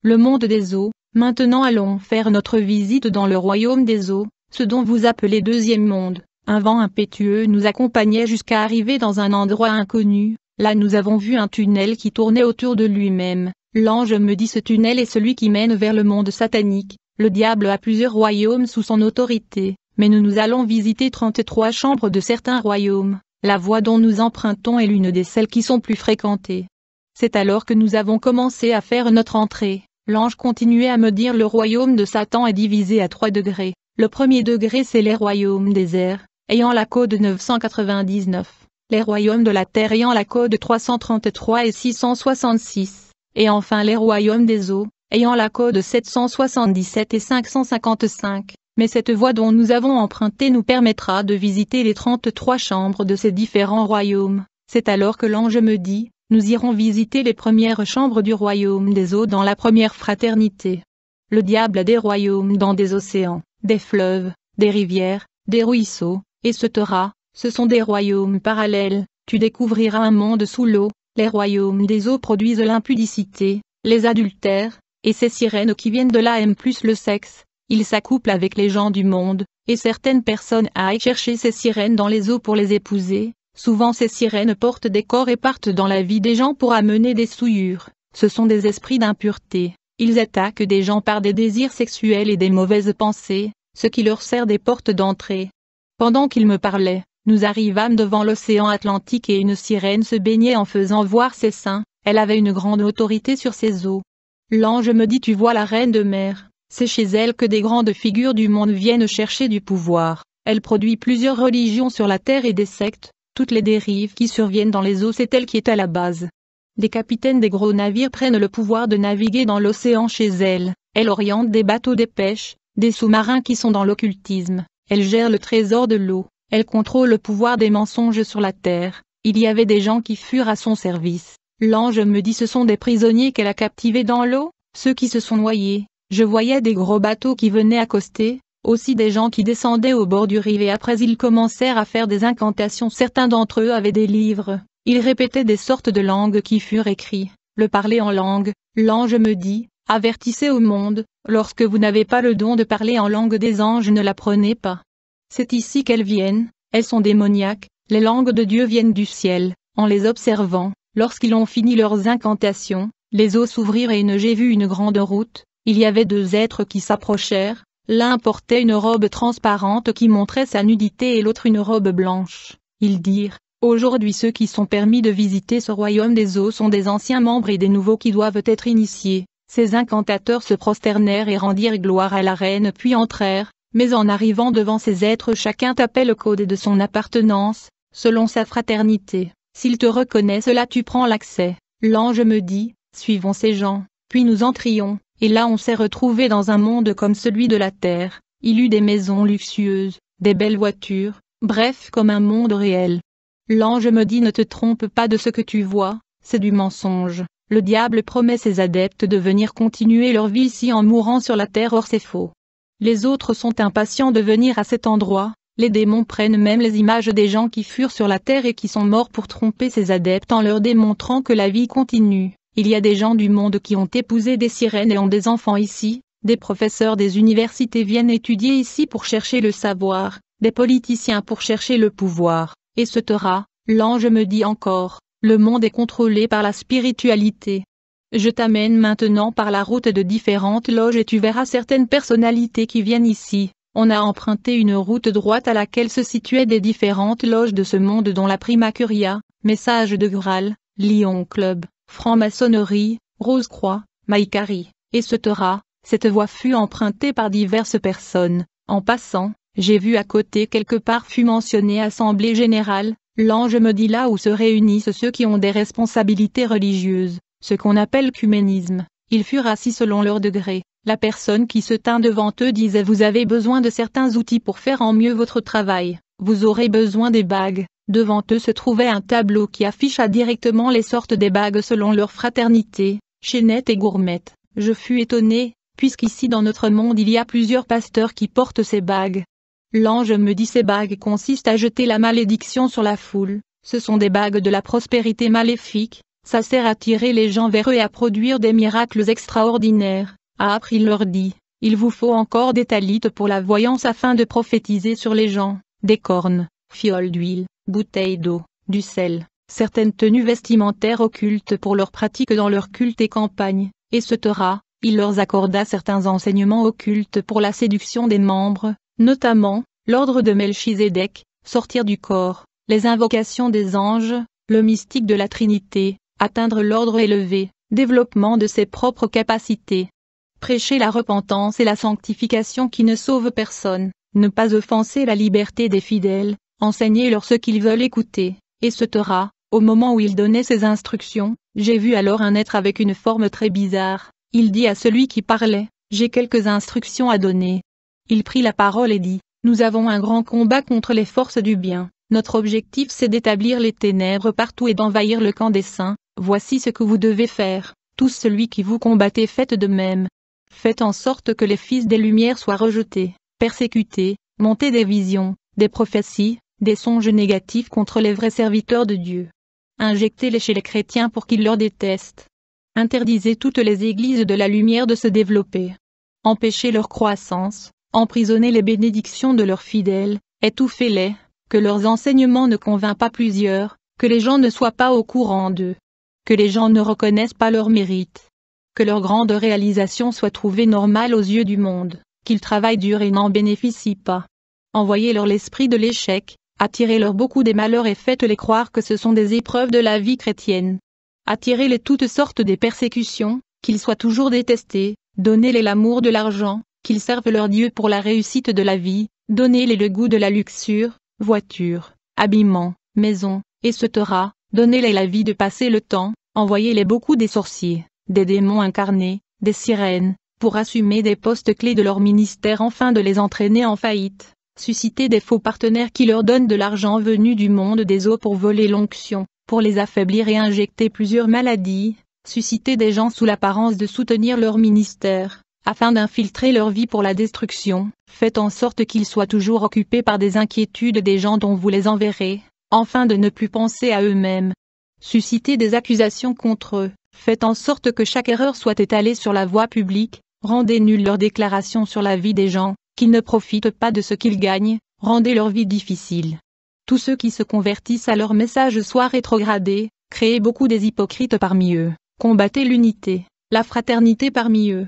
le monde des eaux. Maintenant allons faire notre visite dans le royaume des eaux, ce dont vous appelez deuxième monde. Un vent impétueux nous accompagnait jusqu'à arriver dans un endroit inconnu. Là nous avons vu un tunnel qui tournait autour de lui-même. L'ange me dit ce tunnel est celui qui mène vers le monde satanique. Le diable a plusieurs royaumes sous son autorité, mais nous allons visiter 33 chambres de certains royaumes. La voie dont nous empruntons est l'une des celles qui sont plus fréquentées. C'est alors que nous avons commencé à faire notre entrée. L'ange continuait à me dire le royaume de Satan est divisé à 3 degrés. Le premier degré c'est les royaumes des airs, ayant la code 999. Les royaumes de la terre ayant la code 333 et 666. Et enfin les royaumes des eaux, ayant la code 777 et 555. Mais cette voie dont nous avons emprunté nous permettra de visiter les 33 chambres de ces différents royaumes. C'est alors que l'ange me dit, nous irons visiter les premières chambres du royaume des eaux dans la première fraternité. Le diable a des royaumes dans des océans, des fleuves, des rivières, des ruisseaux, etc. Ce sont des royaumes parallèles. Tu découvriras un monde sous l'eau. Les royaumes des eaux produisent l'impudicité, les adultères, et ces sirènes qui viennent de là aiment plus le sexe. Ils s'accouplent avec les gens du monde, et certaines personnes aillent chercher ces sirènes dans les eaux pour les épouser. Souvent ces sirènes portent des corps et partent dans la vie des gens pour amener des souillures. Ce sont des esprits d'impureté. Ils attaquent des gens par des désirs sexuels et des mauvaises pensées, ce qui leur sert des portes d'entrée. Pendant qu'il me parlait, nous arrivâmes devant l'océan Atlantique et une sirène se baignait en faisant voir ses seins. Elle avait une grande autorité sur ses eaux. L'ange me dit tu vois la reine de mer, c'est chez elle que des grandes figures du monde viennent chercher du pouvoir. Elle produit plusieurs religions sur la terre et des sectes. Toutes les dérives qui surviennent dans les eaux c'est elle qui est à la base. Des capitaines des gros navires prennent le pouvoir de naviguer dans l'océan chez elle. Elle oriente des bateaux des pêches, des sous-marins qui sont dans l'occultisme. Elle gère le trésor de l'eau. Elle contrôle le pouvoir des mensonges sur la terre. Il y avait des gens qui furent à son service. L'ange me dit ce sont des prisonniers qu'elle a captivés dans l'eau, ceux qui se sont noyés. Je voyais des gros bateaux qui venaient accoster. Aussi des gens qui descendaient au bord du rive et après ils commencèrent à faire des incantations. Certains d'entre eux avaient des livres, ils répétaient des sortes de langues qui furent écrits, le parler en langue. L'ange me dit, avertissez au monde, lorsque vous n'avez pas le don de parler en langue des anges ne l'apprenez pas. C'est ici qu'elles viennent, elles sont démoniaques, les langues de Dieu viennent du ciel. En les observant, lorsqu'ils ont fini leurs incantations, les eaux s'ouvrirent et j'ai vu une grande route, il y avait 2 êtres qui s'approchèrent. L'un portait une robe transparente qui montrait sa nudité et l'autre une robe blanche. Ils dirent, aujourd'hui ceux qui sont permis de visiter ce royaume des eaux sont des anciens membres et des nouveaux qui doivent être initiés. Ces incantateurs se prosternèrent et rendirent gloire à la reine puis entrèrent, mais en arrivant devant ces êtres chacun tapait le code de son appartenance, selon sa fraternité. S'ils te reconnaissent là tu prends l'accès. L'ange me dit, suivons ces gens, puis nous entrions. Et là on s'est retrouvé dans un monde comme celui de la terre, il eut des maisons luxueuses, des belles voitures, bref comme un monde réel. L'ange me dit ne te trompe pas de ce que tu vois, c'est du mensonge. Le diable promet ses adeptes de venir continuer leur vie ici en mourant sur la terre or c'est faux. Les autres sont impatients de venir à cet endroit, les démons prennent même les images des gens qui furent sur la terre et qui sont morts pour tromper ses adeptes en leur démontrant que la vie continue. Il y a des gens du monde qui ont épousé des sirènes et ont des enfants ici, des professeurs des universités viennent étudier ici pour chercher le savoir, des politiciens pour chercher le pouvoir, etc. L'ange me dit encore, le monde est contrôlé par la spiritualité. Je t'amène maintenant par la route de différentes loges et tu verras certaines personnalités qui viennent ici. On a emprunté une route droite à laquelle se situaient des différentes loges de ce monde dont la Prima Curia, Message de Graal, Lion Club, Franc-maçonnerie, Rose-Croix, Maïkari, etc. Cette voie fut empruntée par diverses personnes. En passant, j'ai vu à côté quelque part fut mentionné Assemblée Générale. L'ange me dit là où se réunissent ceux qui ont des responsabilités religieuses, ce qu'on appelle l'œcuménisme. Ils furent assis selon leur degré. La personne qui se tint devant eux disait vous avez besoin de certains outils pour faire en mieux votre travail. Vous aurez besoin des bagues. Devant eux se trouvait un tableau qui afficha directement les sortes des bagues selon leur fraternité, chaînettes et gourmettes. Je fus étonné, puisqu'ici dans notre monde il y a plusieurs pasteurs qui portent ces bagues. L'ange me dit ces bagues consistent à jeter la malédiction sur la foule, ce sont des bagues de la prospérité maléfique, ça sert à tirer les gens vers eux et à produire des miracles extraordinaires. Après il leur dit, il vous faut encore des talites pour la voyance afin de prophétiser sur les gens, des cornes, fioles d'huile, bouteilles d'eau, du sel, certaines tenues vestimentaires occultes pour leur pratique dans leur culte et campagne, etc. Il leur accorda certains enseignements occultes pour la séduction des membres, notamment, l'ordre de Melchizedek, sortir du corps, les invocations des anges, le mystique de la Trinité, atteindre l'ordre élevé, développement de ses propres capacités. Prêcher la repentance et la sanctification qui ne sauvent personne, ne pas offenser la liberté des fidèles, enseigner-leur ce qu'ils veulent écouter, etc. Au moment où il donnait ces instructions, j'ai vu alors un être avec une forme très bizarre. Il dit à celui qui parlait, j'ai quelques instructions à donner. Il prit la parole et dit, nous avons un grand combat contre les forces du bien, notre objectif c'est d'établir les ténèbres partout et d'envahir le camp des saints, voici ce que vous devez faire, tous celui qui vous combattez faites de même. Faites en sorte que les fils des Lumières soient rejetés, persécutés, montez des visions, des prophéties, des songes négatifs contre les vrais serviteurs de Dieu. Injectez-les chez les chrétiens pour qu'ils leur détestent. Interdisez toutes les églises de la lumière de se développer. Empêchez leur croissance, emprisonnez les bénédictions de leurs fidèles, étouffez-les, que leurs enseignements ne convainquent pas plusieurs, que les gens ne soient pas au courant d'eux, que les gens ne reconnaissent pas leur mérite, que leur grande réalisation soit trouvée normale aux yeux du monde, qu'ils travaillent dur et n'en bénéficient pas. Envoyez-leur l'esprit de l'échec, attirez-leur beaucoup des malheurs et faites-les croire que ce sont des épreuves de la vie chrétienne. Attirez-les toutes sortes des persécutions, qu'ils soient toujours détestés, donnez-les l'amour de l'argent, qu'ils servent leur Dieu pour la réussite de la vie, donnez-les le goût de la luxure, voiture, habillement, maison, etc. Donnez-les la vie de passer le temps, envoyez-les beaucoup des sorciers, des démons incarnés, des sirènes, pour assumer des postes clés de leur ministère afin de les entraîner en faillite, susciter des faux partenaires qui leur donnent de l'argent venu du monde des eaux pour voler l'onction, pour les affaiblir et injecter plusieurs maladies, susciter des gens sous l'apparence de soutenir leur ministère, afin d'infiltrer leur vie pour la destruction, faites en sorte qu'ils soient toujours occupés par des inquiétudes des gens dont vous les enverrez, afin de ne plus penser à eux-mêmes. Suscitez des accusations contre eux, faites en sorte que chaque erreur soit étalée sur la voie publique, rendez nulles leurs déclarations sur la vie des gens, qu'ils ne profitent pas de ce qu'ils gagnent, rendez leur vie difficile. Tous ceux qui se convertissent à leur message soient rétrogradés, créez beaucoup des hypocrites parmi eux, combattez l'unité, la fraternité parmi eux.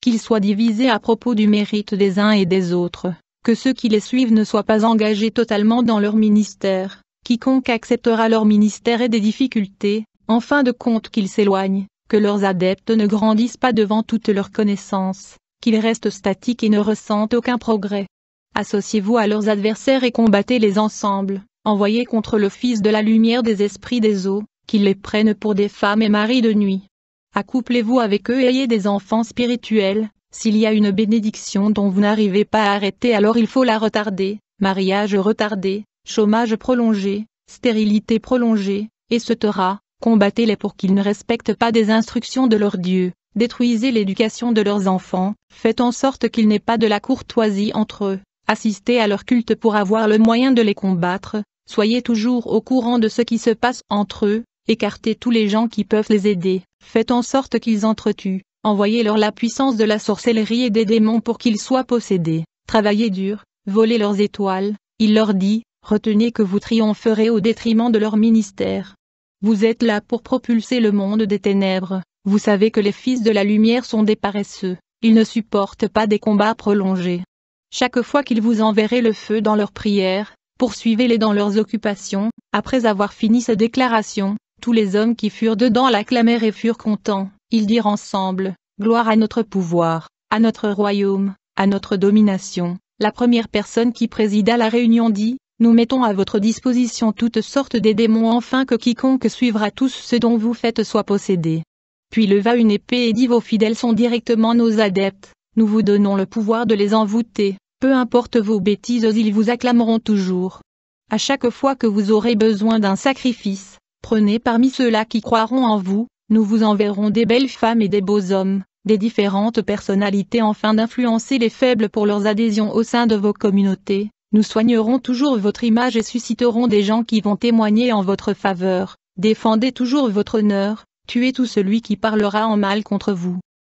Qu'ils soient divisés à propos du mérite des uns et des autres, que ceux qui les suivent ne soient pas engagés totalement dans leur ministère, quiconque acceptera leur ministère ait des difficultés, en fin de compte qu'ils s'éloignent, que leurs adeptes ne grandissent pas devant toute leur connaissance, qu'ils restent statiques et ne ressentent aucun progrès. Associez-vous à leurs adversaires et combattez-les ensemble, envoyez contre le Fils de la lumière des esprits des eaux, qu'ils les prennent pour des femmes et maris de nuit. Accouplez-vous avec eux et ayez des enfants spirituels, s'il y a une bénédiction dont vous n'arrivez pas à arrêter alors il faut la retarder, mariage retardé, chômage prolongé, stérilité prolongée, etc. Combattez-les pour qu'ils ne respectent pas des instructions de leur Dieu, détruisez l'éducation de leurs enfants, faites en sorte qu'il n'ait pas de la courtoisie entre eux. Assistez à leur culte pour avoir le moyen de les combattre, soyez toujours au courant de ce qui se passe entre eux, écartez tous les gens qui peuvent les aider, faites en sorte qu'ils entretuent, envoyez-leur la puissance de la sorcellerie et des démons pour qu'ils soient possédés, travaillez dur, volez leurs étoiles, il leur dit, retenez que vous triompherez au détriment de leur ministère. Vous êtes là pour propulser le monde des ténèbres, vous savez que les fils de la lumière sont des paresseux, ils ne supportent pas des combats prolongés. Chaque fois qu'ils vous enverraient le feu dans leurs prières, poursuivez-les dans leurs occupations. Après avoir fini ces déclarations, tous les hommes qui furent dedans l'acclamèrent et furent contents. Ils dirent ensemble, gloire à notre pouvoir, à notre royaume, à notre domination. La première personne qui présida la réunion dit, nous mettons à votre disposition toutes sortes des démons afin que quiconque suivra tous ce dont vous faites soit possédé. Puis leva une épée et dit vos fidèles sont directement nos adeptes. Nous vous donnons le pouvoir de les envoûter, peu importe vos bêtises ils vous acclameront toujours. À chaque fois que vous aurez besoin d'un sacrifice, prenez parmi ceux-là qui croiront en vous, nous vous enverrons des belles femmes et des beaux hommes, des différentes personnalités afin d'influencer les faibles pour leurs adhésions au sein de vos communautés, nous soignerons toujours votre image et susciterons des gens qui vont témoigner en votre faveur, Défendez toujours votre honneur, tuez tout celui qui parlera en mal contre vous.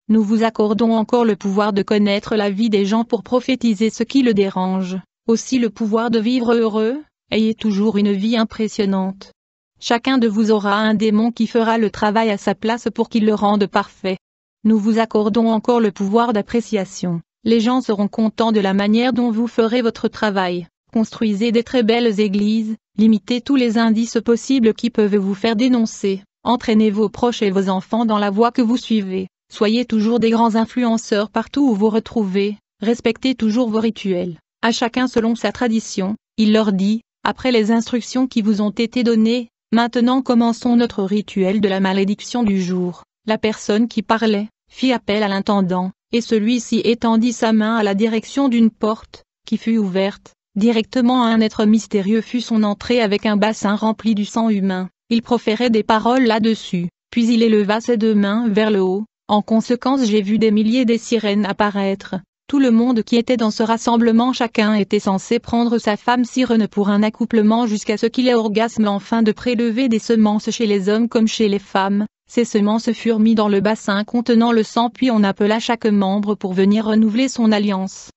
Nous vous accordons encore le pouvoir de connaître la vie des gens pour prophétiser ce qui le dérange, aussi le pouvoir de vivre heureux, ayez toujours une vie impressionnante. Chacun de vous aura un démon qui fera le travail à sa place pour qu'il le rende parfait. Nous vous accordons encore le pouvoir d'appréciation, les gens seront contents de la manière dont vous ferez votre travail. Construisez des très belles églises, limitez tous les indices possibles qui peuvent vous faire dénoncer, entraînez vos proches et vos enfants dans la voie que vous suivez. Soyez toujours des grands influenceurs partout où vous retrouvez, respectez toujours vos rituels, à chacun selon sa tradition, il leur dit, après les instructions qui vous ont été données, maintenant commençons notre rituel de la malédiction du jour. La personne qui parlait, fit appel à l'intendant, et celui-ci étendit sa main à la direction d'une porte, qui fut ouverte, directement un être mystérieux fut son entrée avec un bassin rempli du sang humain, il proférait des paroles là-dessus, puis il éleva ses deux mains vers le haut. En conséquence j'ai vu des milliers de sirènes apparaître, tout le monde qui était dans ce rassemblement chacun était censé prendre sa femme sirène pour un accouplement jusqu'à ce qu'il ait orgasme afin de prélever des semences chez les hommes comme chez les femmes, ces semences furent mises dans le bassin contenant le sang puis on appela chaque membre pour venir renouveler son alliance.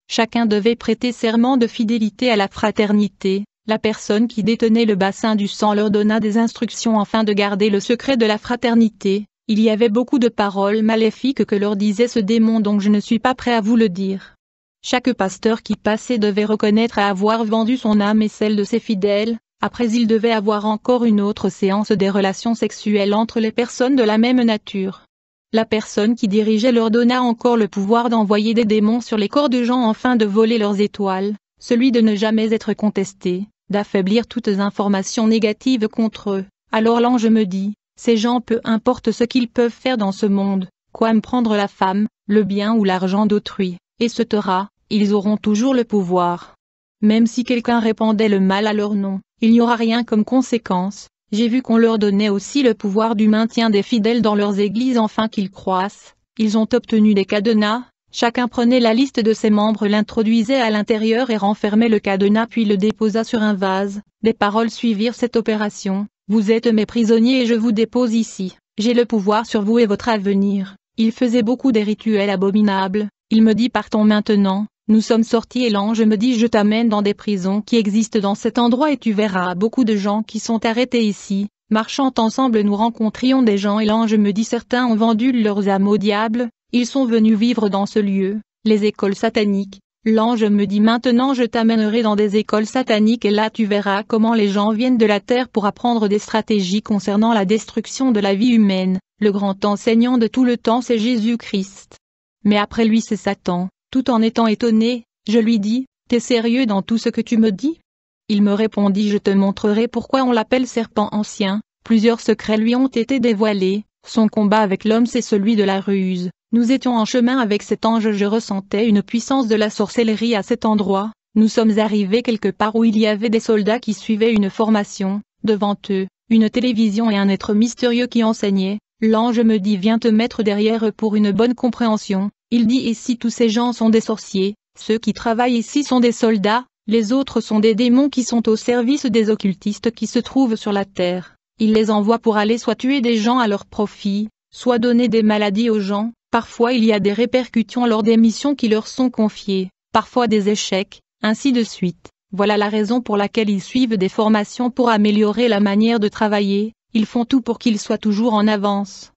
Chacun devait prêter serment de fidélité à la fraternité, la personne qui détenait le bassin du sang leur donna des instructions afin de garder le secret de la fraternité. Il y avait beaucoup de paroles maléfiques que leur disait ce démon donc je ne suis pas prêt à vous le dire. Chaque pasteur qui passait devait reconnaître avoir vendu son âme et celle de ses fidèles, après il devait avoir encore une autre séance des relations sexuelles entre les personnes de la même nature. La personne qui dirigeait leur donna encore le pouvoir d'envoyer des démons sur les corps de gens afin de voler leurs étoiles, celui de ne jamais être contesté, d'affaiblir toutes informations négatives contre eux. Alors l'ange me dit, ces gens peu importe ce qu'ils peuvent faire dans ce monde, quoi me prendre la femme, le bien ou l'argent d'autrui, etc., ils auront toujours le pouvoir. Même si quelqu'un répandait le mal à leur nom, il n'y aura rien comme conséquence. J'ai vu qu'on leur donnait aussi le pouvoir du maintien des fidèles dans leurs églises afin qu'ils croissent. Ils ont obtenu des cadenas, chacun prenait la liste de ses membres, l'introduisait à l'intérieur et renfermait le cadenas puis le déposa sur un vase. Des paroles suivirent cette opération. Vous êtes mes prisonniers et je vous dépose ici, j'ai le pouvoir sur vous et votre avenir. Il faisait beaucoup des rituels abominables, il me dit partons maintenant, nous sommes sortis et l'ange me dit je t'amène dans des prisons qui existent dans cet endroit et tu verras beaucoup de gens qui sont arrêtés ici. Marchant ensemble nous rencontrions des gens et l'ange me dit certains ont vendu leurs âmes au diable, ils sont venus vivre dans ce lieu, les écoles sataniques. L'ange me dit maintenant je t'amènerai dans des écoles sataniques et là tu verras comment les gens viennent de la terre pour apprendre des stratégies concernant la destruction de la vie humaine. Le grand enseignant de tout le temps c'est Jésus-Christ. Mais après lui c'est Satan. Tout en étant étonné, je lui dis, t'es sérieux dans tout ce que tu me dis? Il me répondit je te montrerai pourquoi on l'appelle serpent ancien. Plusieurs secrets lui ont été dévoilés. Son combat avec l'homme c'est celui de la ruse. Nous étions en chemin avec cet ange, je ressentais une puissance de la sorcellerie à cet endroit. Nous sommes arrivés quelque part où il y avait des soldats qui suivaient une formation, devant eux, une télévision et un être mystérieux qui enseignait. L'ange me dit viens te mettre derrière eux pour une bonne compréhension. Il dit ici tous ces gens sont des sorciers, ceux qui travaillent ici sont des soldats, les autres sont des démons qui sont au service des occultistes qui se trouvent sur la terre. Il les envoie pour aller soit tuer des gens à leur profit, soit donner des maladies aux gens. Parfois il y a des répercussions lors des missions qui leur sont confiées, parfois des échecs, ainsi de suite. Voilà la raison pour laquelle ils suivent des formations pour améliorer la manière de travailler, ils font tout pour qu'ils soient toujours en avance.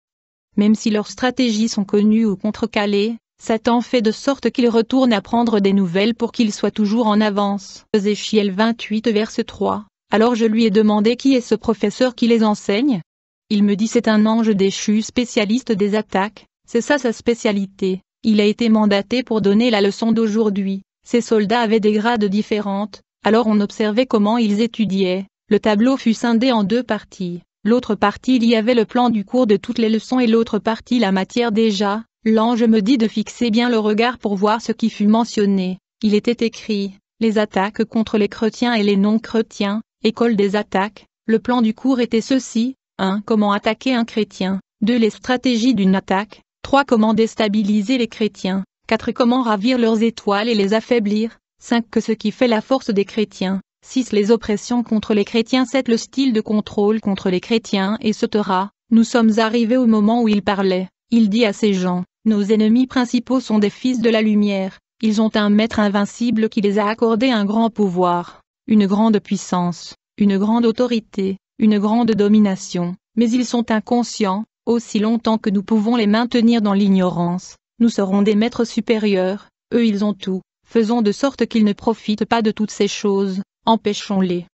Même si leurs stratégies sont connues ou contrecalées, Satan fait de sorte qu'ils retournent apprendre des nouvelles pour qu'ils soient toujours en avance. Ézéchiel 28 verset 3. Alors je lui ai demandé qui est ce professeur qui les enseigne? Il me dit c'est un ange déchu spécialiste des attaques. C'est ça sa spécialité. Il a été mandaté pour donner la leçon d'aujourd'hui. Ces soldats avaient des grades différentes, alors on observait comment ils étudiaient. Le tableau fut scindé en deux parties. L'autre partie il y avait le plan du cours de toutes les leçons et l'autre partie la matière déjà. L'ange me dit de fixer bien le regard pour voir ce qui fut mentionné. Il était écrit, les attaques contre les chrétiens et les non-chrétiens, école des attaques. Le plan du cours était ceci, 1. Comment attaquer un chrétien, 2. Les stratégies d'une attaque, 3. Comment déstabiliser les chrétiens, 4. Comment ravir leurs étoiles et les affaiblir, 5. Que ce qui fait la force des chrétiens, 6. Les oppressions contre les chrétiens. 7. Le style de contrôle contre les chrétiens, etc. Nous sommes arrivés au moment où il parlait. Il dit à ces gens, nos ennemis principaux sont des fils de la lumière, ils ont un maître invincible qui les a accordé un grand pouvoir, une grande puissance, une grande autorité, une grande domination, mais ils sont inconscients, aussi longtemps que nous pouvons les maintenir dans l'ignorance, nous serons des maîtres supérieurs, eux ils ont tout, faisons de sorte qu'ils ne profitent pas de toutes ces choses, empêchons-les.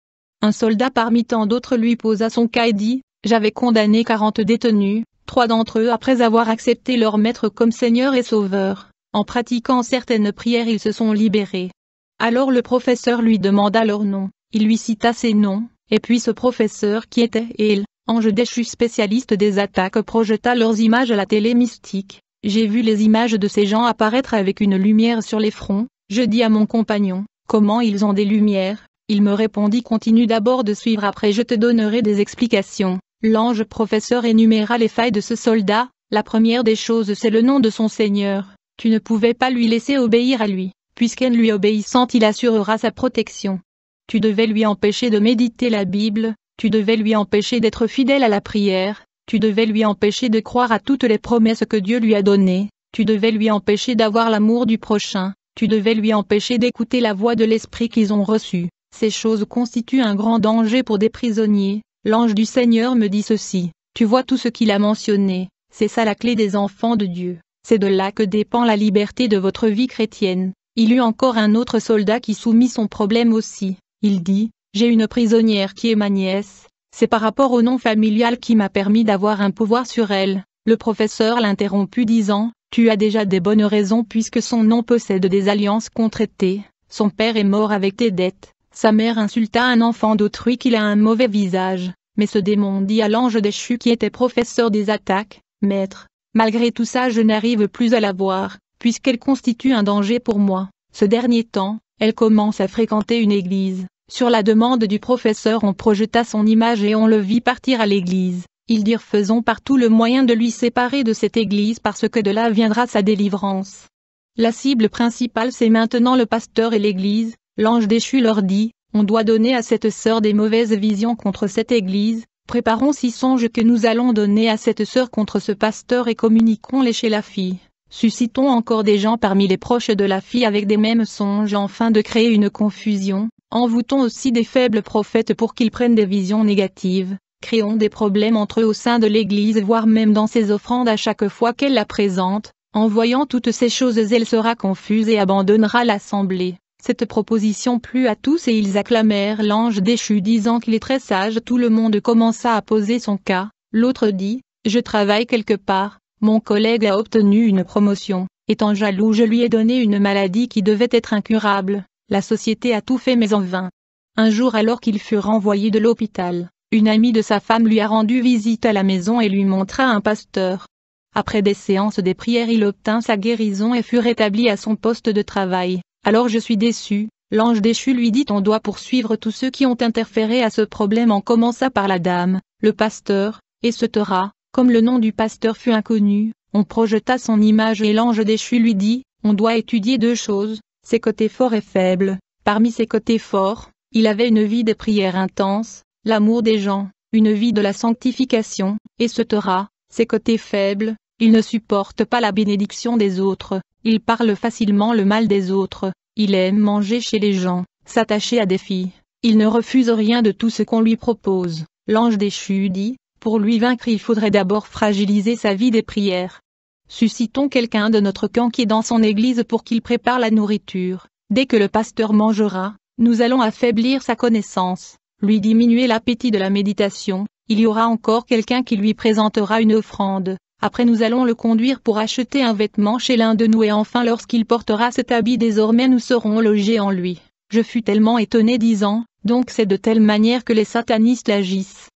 Un soldat parmi tant d'autres lui posa son cas et dit, j'avais condamné 40 détenus, 3 d'entre eux après avoir accepté leur maître comme Seigneur et Sauveur, en pratiquant certaines prières ils se sont libérés. Alors le professeur lui demanda leur nom, il lui cita ces noms, et puis ce professeur qui était Él, ange déchu spécialiste des attaques projeta leurs images à la télé mystique. J'ai vu les images de ces gens apparaître avec une lumière sur les fronts, je dis à mon compagnon, comment ils ont des lumières, il me répondit continue d'abord de suivre après je te donnerai des explications. L'ange professeur énuméra les failles de ce soldat, la première des choses c'est le nom de son Seigneur, tu ne pouvais pas lui laisser obéir à lui, puisqu'en lui obéissant il assurera sa protection. Tu devais lui empêcher de méditer la Bible, tu devais lui empêcher d'être fidèle à la prière, tu devais lui empêcher de croire à toutes les promesses que Dieu lui a données, tu devais lui empêcher d'avoir l'amour du prochain, tu devais lui empêcher d'écouter la voix de l'Esprit qu'ils ont reçue. Ces choses constituent un grand danger pour des prisonniers. L'ange du Seigneur me dit ceci, tu vois tout ce qu'il a mentionné, c'est ça la clé des enfants de Dieu, c'est de là que dépend la liberté de votre vie chrétienne. Il eut encore un autre soldat qui soumit son problème aussi, il dit, j'ai une prisonnière qui est ma nièce, c'est par rapport au nom familial qui m'a permis d'avoir un pouvoir sur elle. Le professeur l'interromput disant, tu as déjà des bonnes raisons puisque son nom possède des alliances contractées, son père est mort avec tes dettes. Sa mère insulta un enfant d'autrui qu'il a un mauvais visage, mais ce démon dit à l'ange déchu qui était professeur des attaques, « Maître, malgré tout ça je n'arrive plus à la voir, puisqu'elle constitue un danger pour moi. » Ce dernier temps, elle commence à fréquenter une église. Sur la demande du professeur on projeta son image et on le vit partir à l'église. Ils dirent faisons par tout le moyen de lui séparer de cette église parce que de là viendra sa délivrance. La cible principale c'est maintenant le pasteur et l'église. L'ange déchu leur dit, on doit donner à cette sœur des mauvaises visions contre cette église, préparons 6 songes que nous allons donner à cette sœur contre ce pasteur et communiquons-les chez la fille. Suscitons encore des gens parmi les proches de la fille avec des mêmes songes afin de créer une confusion, envoûtons aussi des faibles prophètes pour qu'ils prennent des visions négatives, créons des problèmes entre eux au sein de l'église voire même dans ses offrandes à chaque fois qu'elle la présente, en voyant toutes ces choses elle sera confuse et abandonnera l'assemblée. Cette proposition plut à tous et ils acclamèrent l'ange déchu disant qu'il est très sage. Tout le monde commença à poser son cas. L'autre dit, je travaille quelque part, mon collègue a obtenu une promotion, étant jaloux je lui ai donné une maladie qui devait être incurable, la société a tout fait mais en vain. Un jour alors qu'il fut renvoyé de l'hôpital, une amie de sa femme lui a rendu visite à la maison et lui montra un pasteur. Après des séances des prières il obtint sa guérison et fut rétabli à son poste de travail. Alors je suis déçu, l'ange déchu lui dit on doit poursuivre tous ceux qui ont interféré à ce problème en commençant par la dame, le pasteur, etc. Comme le nom du pasteur fut inconnu, on projeta son image et l'ange déchu lui dit, on doit étudier 2 choses, ses côtés forts et faibles. Parmi ses côtés forts, il avait une vie de prière intense, l'amour des gens, une vie de la sanctification, etc. Ses côtés faibles, il ne supporte pas la bénédiction des autres. Il parle facilement le mal des autres, il aime manger chez les gens, s'attacher à des filles, il ne refuse rien de tout ce qu'on lui propose. L'ange déchu dit, pour lui vaincre il faudrait d'abord fragiliser sa vie des prières. Suscitons quelqu'un de notre camp qui est dans son église pour qu'il prépare la nourriture. Dès que le pasteur mangera, nous allons affaiblir sa connaissance, lui diminuer l'appétit de la méditation, il y aura encore quelqu'un qui lui présentera une offrande. Après nous allons le conduire pour acheter un vêtement chez l'un de nous et enfin lorsqu'il portera cet habit désormais nous serons logés en lui. Je fus tellement étonné disant, donc c'est de telle manière que les satanistes agissent.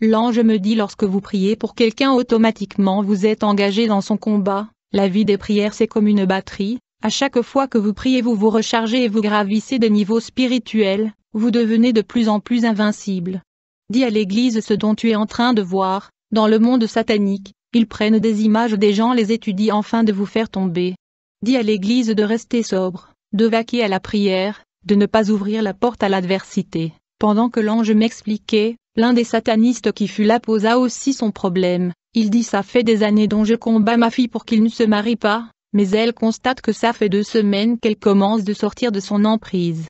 L'ange me dit lorsque vous priez pour quelqu'un automatiquement vous êtes engagé dans son combat, la vie des prières c'est comme une batterie, à chaque fois que vous priez vous vous rechargez et vous gravissez des niveaux spirituels, vous devenez de plus en plus invincible. Dis à l'église ce dont tu es en train de voir, dans le monde satanique. Ils prennent des images des gens les étudient afin de vous faire tomber. Dis à l'église de rester sobre, de vaquer à la prière, de ne pas ouvrir la porte à l'adversité. Pendant que l'ange m'expliquait, l'un des satanistes qui fut là posa aussi son problème. Il dit: ça fait des années dont je combats ma fille pour qu'il ne se marie pas, mais elle constate que ça fait 2 semaines qu'elle commence de sortir de son emprise.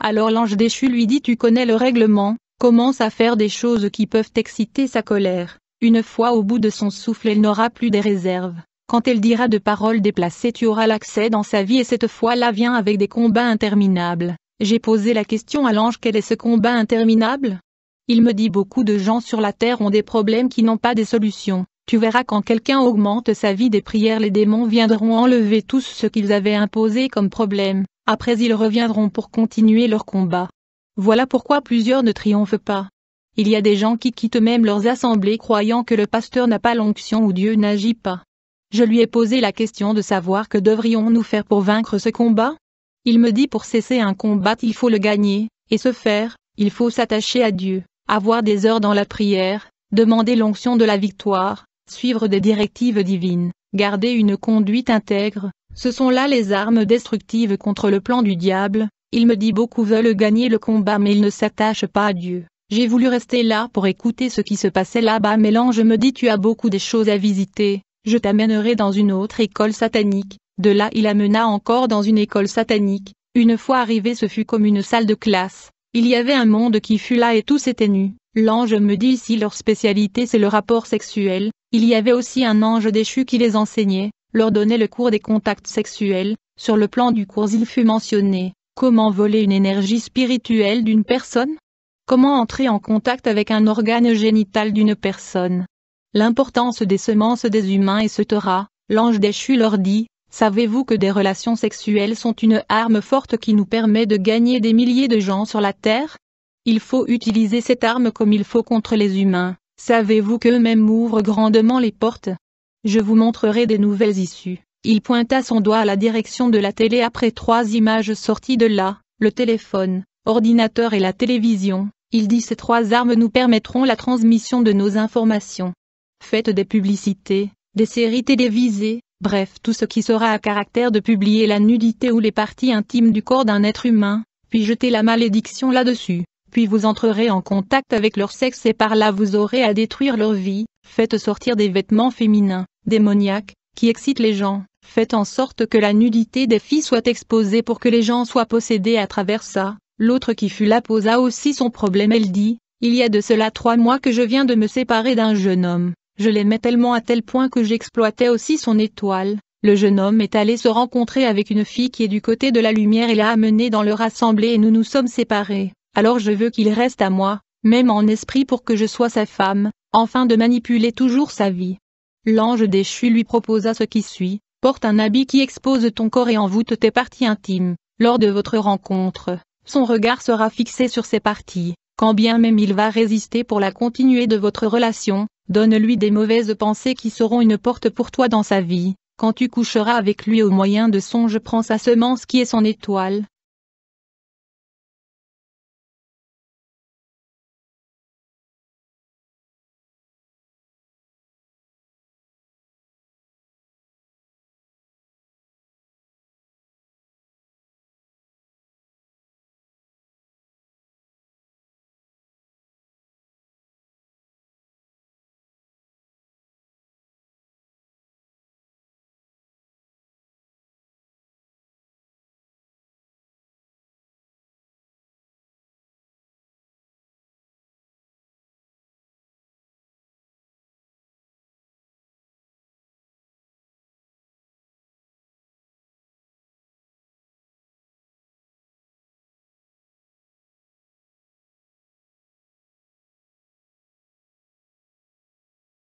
Alors l'ange déchu lui dit: tu connais le règlement, commence à faire des choses qui peuvent exciter sa colère. Une fois au bout de son souffle, elle n'aura plus des réserves. Quand elle dira de paroles déplacées, tu auras l'accès dans sa vie, et cette fois-là vient avec des combats interminables. J'ai posé la question à l'ange: quel est ce combat interminable? Il me dit: beaucoup de gens sur la terre ont des problèmes qui n'ont pas de solution. Tu verras, quand quelqu'un augmente sa vie des prières, les démons viendront enlever tout ce qu'ils avaient imposé comme problème. Après ils reviendront pour continuer leur combat. Voilà pourquoi plusieurs ne triomphent pas. Il y a des gens qui quittent même leurs assemblées croyant que le pasteur n'a pas l'onction ou Dieu n'agit pas. Je lui ai posé la question de savoir que devrions-nous faire pour vaincre ce combat? Il me dit: pour cesser un combat il faut le gagner, et ce faire, il faut s'attacher à Dieu, avoir des heures dans la prière, demander l'onction de la victoire, suivre des directives divines, garder une conduite intègre. Ce sont là les armes destructives contre le plan du diable. Il me dit: beaucoup veulent gagner le combat mais ils ne s'attachent pas à Dieu. J'ai voulu rester là pour écouter ce qui se passait là-bas, mais l'ange me dit: tu as beaucoup de choses à visiter, je t'amènerai dans une autre école satanique. De là il amena encore dans une école satanique. Une fois arrivé, ce fut comme une salle de classe. Il y avait un monde qui fut là et tous étaient nus. L'ange me dit: ici leur spécialité c'est le rapport sexuel. Il y avait aussi un ange déchu qui les enseignait, leur donnait le cours des contacts sexuels. Sur le plan du cours il fut mentionné: comment voler une énergie spirituelle d'une personne? Comment entrer en contact avec un organe génital d'une personne? L'importance des semences des humains, etc. L'ange déchu leur dit: savez-vous que des relations sexuelles sont une arme forte qui nous permet de gagner des milliers de gens sur la terre? Il faut utiliser cette arme comme il faut contre les humains. Savez-vous qu'eux-mêmes ouvrent grandement les portes? Je vous montrerai des nouvelles issues. Il pointa son doigt à la direction de la télé. Après 3 images sorties de là, le téléphone, ordinateur et la télévision, il dit: ces 3 armes nous permettront la transmission de nos informations. Faites des publicités, des séries télévisées, bref tout ce qui sera à caractère de publier la nudité ou les parties intimes du corps d'un être humain, puis jetez la malédiction là-dessus, puis vous entrerez en contact avec leur sexe et par là vous aurez à détruire leur vie. Faites sortir des vêtements féminins, démoniaques, qui excitent les gens. Faites en sorte que la nudité des filles soit exposée pour que les gens soient possédés à travers ça. L'autre qui fut là posa aussi son problème. Elle dit: il y a de cela 3 mois que je viens de me séparer d'un jeune homme. Je l'aimais tellement à tel point que j'exploitais aussi son étoile. Le jeune homme est allé se rencontrer avec une fille qui est du côté de la lumière et l'a amenée dans leur assemblée et nous nous sommes séparés. Alors je veux qu'il reste à moi, même en esprit, pour que je sois sa femme, afin de manipuler toujours sa vie. L'ange déchu lui proposa ce qui suit: porte un habit qui expose ton corps et envoûte tes parties intimes. Lors de votre rencontre, son regard sera fixé sur ces parties. Quand bien même il va résister pour la continuité de votre relation, donne-lui des mauvaises pensées qui seront une porte pour toi dans sa vie. Quand tu coucheras avec lui au moyen de songes, prends sa semence qui est son étoile,